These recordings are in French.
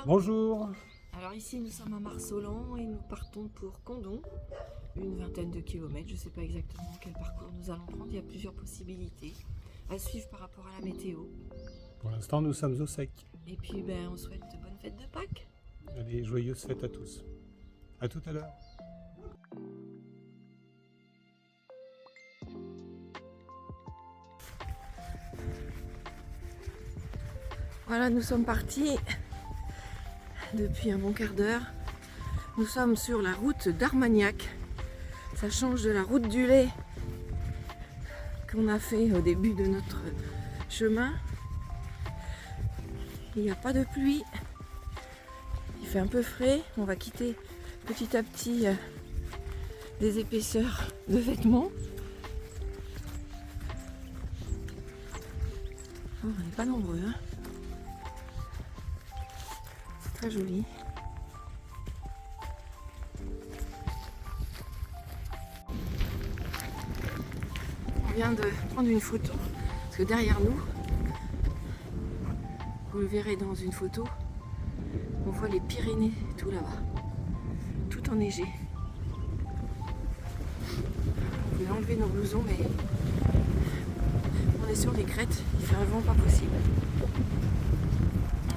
Bonjour. Alors ici nous sommes à Marsolan et nous partons pour Condom, une vingtaine de kilomètres, je ne sais pas exactement quel parcours nous allons prendre, il y a plusieurs possibilités à suivre par rapport à la météo. Pour l'instant, nous sommes au sec. Et puis on souhaite de bonnes fêtes de Pâques. Allez, joyeuses fêtes à tous. À tout à l'heure. Voilà, nous sommes partis depuis un bon quart d'heure. Nous sommes sur la route d'Armagnac. Ça change de la route du lait qu'on a fait au début de notre chemin. Il n'y a pas de pluie. Il fait un peu frais. On va quitter petit à petit des épaisseurs de vêtements. Oh, on n'est pas nombreux, hein. C'est très joli. On vient de prendre une photo parce que derrière nous, vous le verrez dans une photo, on voit les Pyrénées tout là-bas, tout enneigé. On voulait enlever nos blousons, mais on est sur les crêtes, il fait un vent pas possible.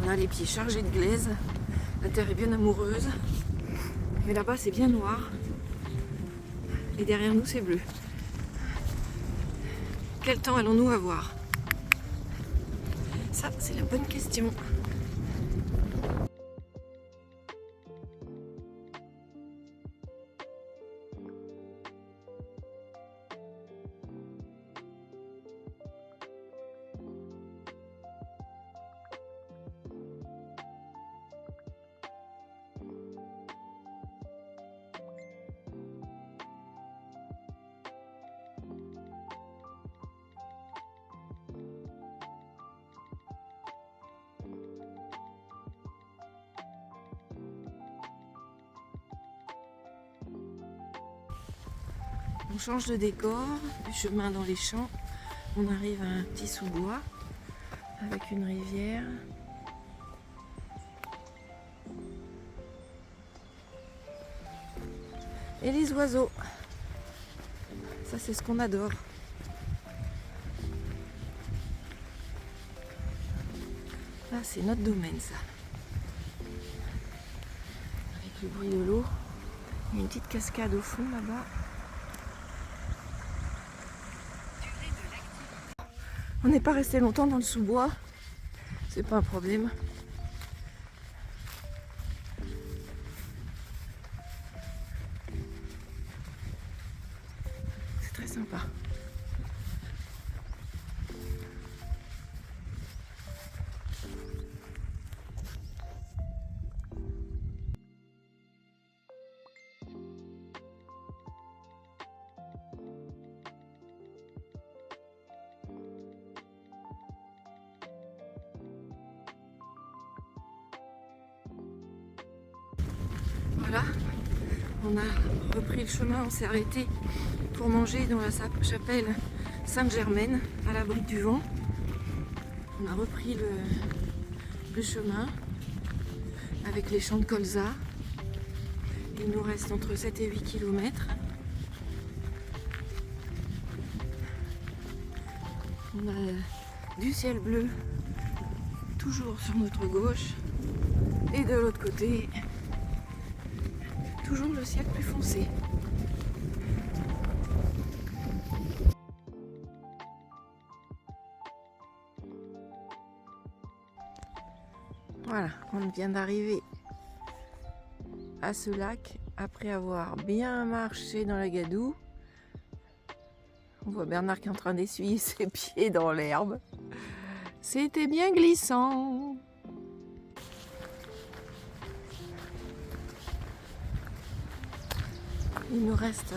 On a les pieds chargés de glaise, la terre est bien amoureuse, mais là-bas c'est bien noir et derrière nous c'est bleu. Quel temps allons-nous avoir? Ça, c'est la bonne question. On change de décor, du chemin dans les champs, on arrive à un petit sous-bois avec une rivière. Et les oiseaux, ça c'est ce qu'on adore. Là c'est notre domaine ça. Avec le bruit de l'eau, il y a une petite cascade au fond là-bas. On n'est pas resté longtemps dans le sous-bois, c'est pas un problème. C'est très sympa. Voilà, on a repris le chemin, on s'est arrêté pour manger dans la chapelle Sainte-Germaine, à l'abri du vent. On a repris le chemin avec les champs de colza. Il nous reste entre 7 et 8 km. On a du ciel bleu toujours sur notre gauche et de l'autre côté toujours le ciel plus foncé. Voilà, on vient d'arriver à ce lac après avoir bien marché dans la gadoue. On voit Bernard qui est en train d'essuyer ses pieds dans l'herbe. C'était bien glissant. Il nous reste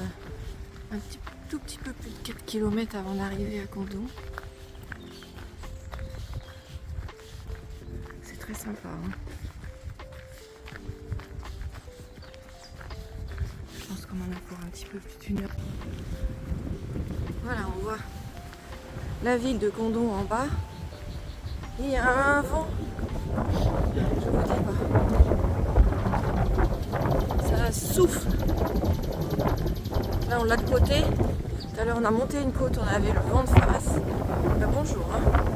tout petit peu plus de 4 km avant d'arriver à Condom. C'est très sympa, hein. Je pense qu'on en a pour un petit peu plus d'1 heure. Voilà, on voit la ville de Condom en bas. Il y a un vent, je vous dis pas. Là on l'a de côté. Tout à l'heure on a monté une côte, on avait le vent de face. Ben, bonjour. Hein.